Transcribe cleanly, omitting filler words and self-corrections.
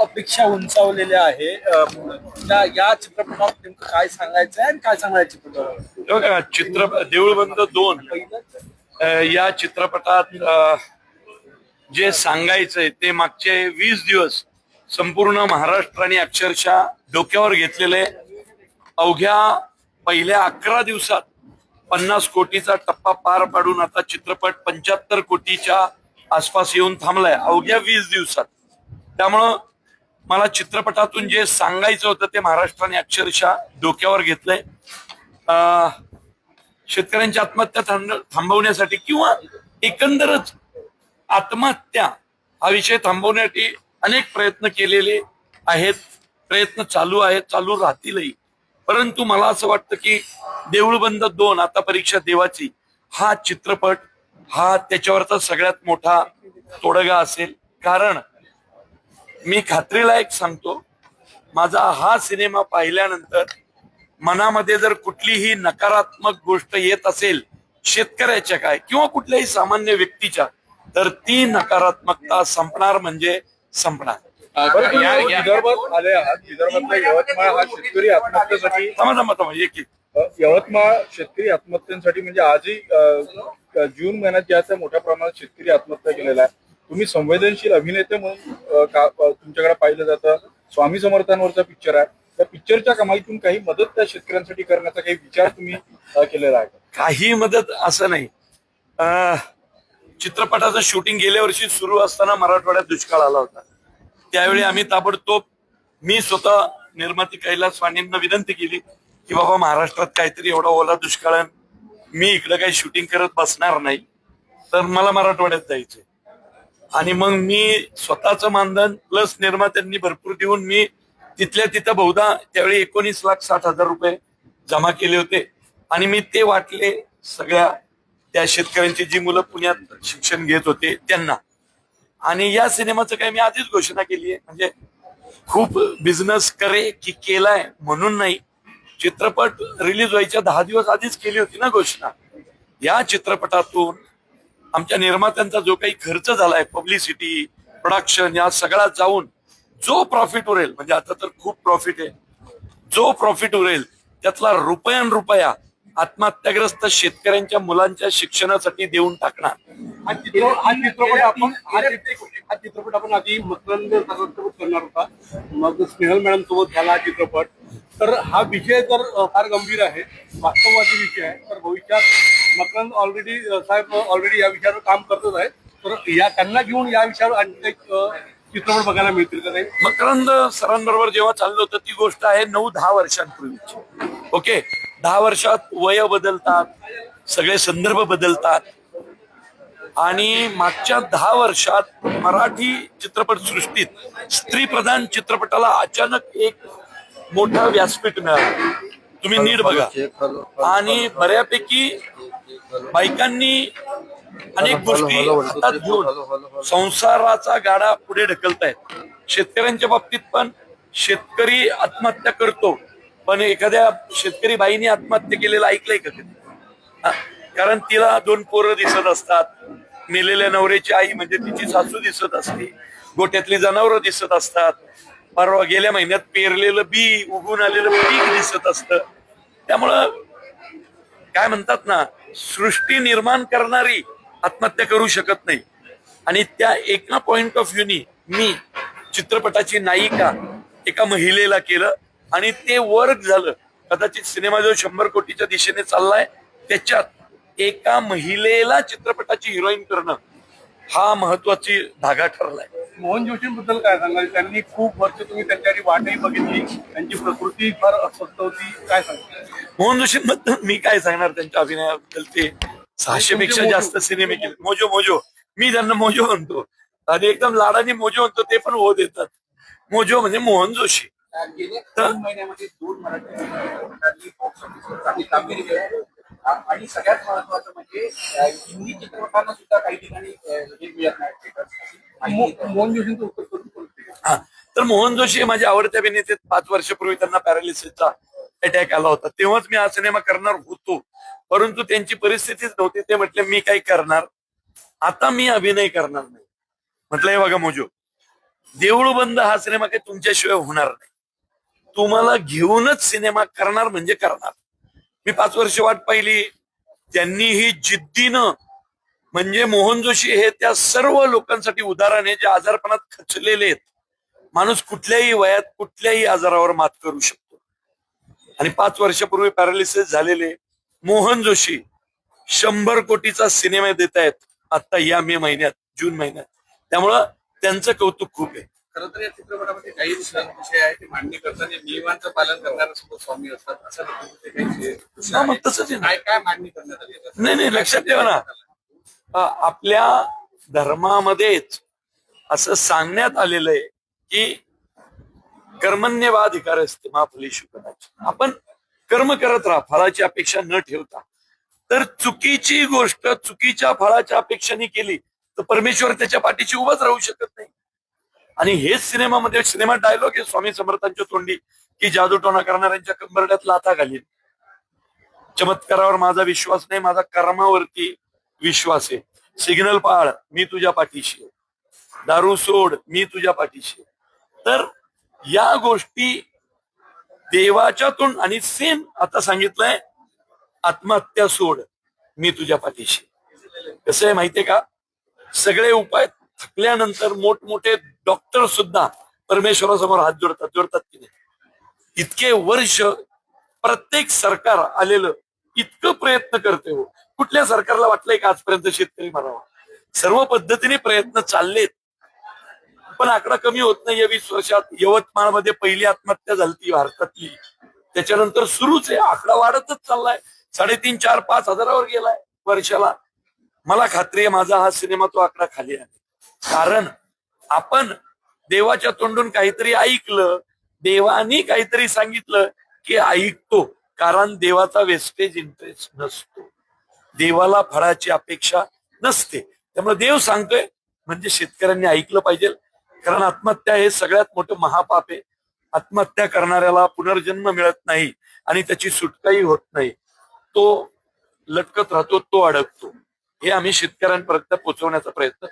अपेक्षा उंचावलेल्या आहे. या चित्रपटात नेमकं काय सांगायचं आहे आणि काय सांगायचं चित्रपटावर? बघा, देऊळबंद 2 या चित्रपटात जे सांगायचंय ते मागचे 20 दिवस संपूर्ण महाराष्ट्राने अक्षरशः डोक्यावर घेतलेले. अवघ्या पहिल्या 11 दिवसात 50 कोटीचा टप्पा पार पाडून आता चित्रपट 75 कोटीच्या आसपास येऊन थांबलाय अवघ्या 20 दिवसात. त्यामुळं मला चित्रपटातून जे सांगायचं होतं ते महाराष्ट्राने अक्षरशः डोक्यावर घेतलंय. शेतकऱ्यांची आत्महत्या थांबवण्यासाठी किंवा एकंदरच आत्महत्या हा विषय थांबवण्यासाठी अनेक प्रयत्न केलेले आहेत. प्रयत्न चालू आहेत, चालू राहतीलही. परंतु मला असं वाटतं की देऊळबंद 2 आता परीक्षा देवाची हा चित्रपट हा त्याच्यावरचा सगळ्यात मोठा तोडगा असेल. कारण मी खात्रीला एक सांगतो, माझा हा सिनेमा पाहिल्यानंतर मनामध्ये जर कुठलीही नकारात्मक गोष्ट येत असेल शेतकऱ्याच्या काय किंवा कुठल्याही सामान्य व्यक्तीच्या, तर ती नकारात्मकता संपणार म्हणजे संपणार. विदर्भात आले आहात. विदर्भातल्या यवतमाळ हा शेतकरी आत्महत्येसाठी यवतमाळ शेतकरी आत्महत्यांसाठी म्हणजे आजही जून महिन्यात ज्याचा मोठ्या प्रमाणात शेतकरी आत्महत्या केलेला आहे. तुम्ही संवेदनशील अभिनेते म्हणून तुमच्याकडे पाहिलं जातं. स्वामी समर्थांवरचा पिक्चर आहे. त्या पिक्चरच्या कमाईतून काही मदत त्या शेतकऱ्यांसाठी करण्याचा काही विचार तुम्ही केलेला आहे? काही मदत असं नाही. चित्रपटाचं शूटिंग गेल्या वर्षी सुरू असताना मराठवाड्यात दुष्काळ आला होता. त्यावेळी आम्ही ताबडतोब मी स्वतः निर्माती कैलास वाणींना विनंती केली की बाबा महाराष्ट्रात काहीतरी एवढा ओला दुष्काळ आहे, मी इकडे काही शूटिंग करत बसणार नाही, तर मला मराठवाड्यात जायचंय. आणि मग मी स्वतःचं मानधन प्लस निर्मात्यांनी भरपूर देऊन मी तिथल्या तिथं बहुधा त्यावेळी 19,60,000 रुपये जमा केले होते आणि मी ते वाटले सगळ्या त्या शेतकऱ्यांची जी मुलं पुण्यात शिक्षण घेत होते त्यांना. आणि या सिनेमाचं काही मी आधीच घोषणा केली आहे, म्हणजे खूप बिझनेस करे की केलाय म्हणून नाही, चित्रपट रिलीज व्हायच्या 10 दिवस आधीच केली होती ना घोषणा. या चित्रपटातून आमच्या निर्मात्यांचा जो काही खर्च झालाय, पब्लिसिटी, प्रोडक्शन, या सगळा जाऊन जो प्रॉफिट उरेल, म्हणजे आता तर खूप प्रॉफिट आहे, जो प्रॉफिट उरेल त्यातला रुपया आत्महत्याग्रस्त शेतकऱ्यांच्या मुलांच्या शिक्षणासाठी देऊन टाकणार. हा चित्रपट आपण आधी मकरंद सरांसोबत करणार होता, मग स्नेहल मॅडम सोबत झाला चित्रपट. तर हा विषय तर फार गंभीर आहे, वास्तववादी विषय आहे. तर भविष्यात मकरंद ऑलरेडी या विषयावर काम करतच आहे. तर त्यांना घेऊन या विषयावर आणखी एक चित्रपट बघायला मिळतील का नाही? मकरंद सरांबरोबर जेव्हा चाललं होतं ती गोष्ट आहे 9-10 वर्षांपूर्वीची. ओके, 10 वर्षात वय बदलतात, सगळे संदर्भ बदलतात. आणि मागच्या 10 वर्षात मराठी चित्रपट सृष्टीत स्त्रीप्रधान चित्रपटाला अचानक एक मोठा व्यासपीठ मिळालं. तुम्ही नीट बघा. आणि बऱ्यापैकी बायकांनी अनेक गोष्टी हातात घेऊन संसाराचा गाडा पुढे ढकलतायत. शेतकऱ्यांच्या बाबतीत पण शेतकरी आत्महत्या करतो, पण एखाद्या शेतकरी बाईने आत्महत्या केलेलं ऐकलंय का कधी? कारण तिला 2 पोरं दिसत असतात, मेलेल्या नवऱ्याची आई म्हणजे तिची सासू दिसत असते, गोट्यातली जनावरं दिसत असतात, परवा गेल्या महिन्यात पेरलेलं बी, उगून आलेलं पीक दिसत असतं. त्यामुळं काय म्हणतात ना, सृष्टी निर्माण करणारी आत्महत्या करू शकत नाही. आणि त्या एका पॉइंट ऑफ व्ह्यूनी मी चित्रपटाची नायिका एका महिलेला केलं आणि ते वर्क झालं. कदाचित सिनेमा जो 100 कोटीच्या दिशेने चाललाय त्याच्यात एका महिलेला चित्रपटाची हिरोईन करणं हा महत्वाची धागा ठरलाय. मोहन जोशींबद्दल काय सांगाल? त्यांनी खूप वर्ष तुम्ही त्यांच्यासाठी वाटही बघितली, त्यांची प्रकृती फार अस्वस्थ होती, काय सांगाल? मोहन जोशींबद्दल मी काय सांगणार? त्यांच्या अभिनयाबद्दल ते 600 पेक्षा जास्त सिनेमे केले. मोजो मी त्यांना मोजो म्हणतो आणि एकदम लाडाने मोजो म्हणतो, ते पण हो देतात. मोजो म्हणजे मोहन जोशी. गेल्या 3 महिन्यामध्ये 2 मराठी चित्रपटांनी बॉक्स ऑफिसवर चांगली कामगिरी केली आणि सगळ्यात महत्वाचं म्हणजे हिंदी चित्रपटांना सुद्धा काही ठिकाणी हे मिळत नाही. मोहन जोशींचं उत्तर करून हा, तर मोहन जोशी हे माझे आवडते अभिनेते. 5 वर्षापूर्वी त्यांना पॅरालिसिसचा अटॅक आला होता, तेव्हाच मी हा सिनेमा करणार होतो, परंतु त्यांची परिस्थितीच नव्हती. ते म्हटले मी काय करणार, आता मी अभिनय करणार नाही. म्हटलं हे बघा मोजो, देऊळ बंद हा सिनेमा काही तुमच्याशिवाय होणार नाही. तुम्हाला घेऊनच सिनेमा करणार म्हणजे करणार. मी 5 वर्ष वाट पाहिली. त्यांनीही जिद्दीनं, म्हणजे मोहन जोशी हे त्या सर्व लोकांसाठी उदाहरण आहे जे आजारपणात खचलेले आहेत. माणूस कुठल्याही वयात कुठल्याही आजारावर मात करू शकतो. आणि 5 वर्षापूर्वी पॅरालिसिस झालेले मोहन जोशी 100 कोटीचा सिनेमा देत आहेत आता या मे महिन्यात, जून महिन्यात. त्यामुळं त्यांचं कौतुक खूप आहे. खरं तर या चित्रपटामध्ये काही विषय आहे ते मांडणी करताना नियमांचं पालन करणारे सुद्धा स्वामी असतात, असं काही विषय हा, मग आहे. तसंच आहे ना. काय काय मांडणी करण्यात आली आहे? नाही, लक्षात ठेवा ना, आपल्या धर्मामध्येच असं सांगण्यात आलेलं आहे की कर्मण्यवाधिकार असते महाफलेषु कदाचित. आपण कर्म करत राहा फळाची अपेक्षा न ठेवता. तर चुकीची गोष्ट चुकीच्या फळाच्या अपेक्षाने केली तर परमेश्वर त्याच्या पाठीशी उभाच राहू शकत नाही. आणि हेच सिनेमा डायलॉग आहे स्वामी समर्थांच्या तोंडी की जादूटोणा करणाऱ्यांच्या कंबरड्यात लाथा घालीन. चमत्कारावर माझा विश्वास नाही, माझा कर्मावरती विश्वास आहे. सिग्नल पाळ, मी तुझ्या पाठीशी आहे. दारू सोड, मी तुझ्या पाठीशी आहे. तर या गोष्टी देवाच्या तोंड, आणि सेम आता सांगितलंय आत्महत्या सोड, मी तुझ्या पाठीशी. कसं आहे माहितीये का, सगळे उपाय थकल्यानंतर मोठमोठे डॉक्टर सुद्धा परमेश्वरासमोर हात जोडतात की नाही. इतके वर्ष प्रत्येक सरकार आलेलं इतकं प्रयत्न करते हो. कुठल्या सरकारला वाटलंय का आजपर्यंत शेतकरी मरावा? सर्व पद्धतीने प्रयत्न चाललेत, पण आकडा कमी होत नाही. 20 वर्षात यवतमाळमध्ये पहिली आत्महत्या झाली भारतातली, त्याच्यानंतर सुरूच आहे. आकडा वाढतच चाललाय. 3.5, 4, 5 हजारावर गेलाय वर्षाला. मला खात्री आहे माझा हा सिनेमा तो आकडा खाली आहे. कारण आपण देवाच्या तोंडून काहीतरी ऐकलं, देवानी काहीतरी सांगितलं की ऐकतो. कारण देवाचा वेस्टेज इंटरेस्ट नसतो, देवाला फळाची अपेक्षा नसते. त्यामुळे देव सांगतोय म्हणजे शेतकऱ्यांनी ऐकलं पाहिजे. कारण आत्महत्या हे सगळ्यात मोठं महापाप आहे. आत्महत्या करणाऱ्याला पुनर्जन्म मिळत नाही आणि त्याची सुटकाही होत नाही. तो लटकत राहतो, तो अडकतो. हे आम्ही शेतकऱ्यांपर्यंत पोहोचवण्याचा प्रयत्न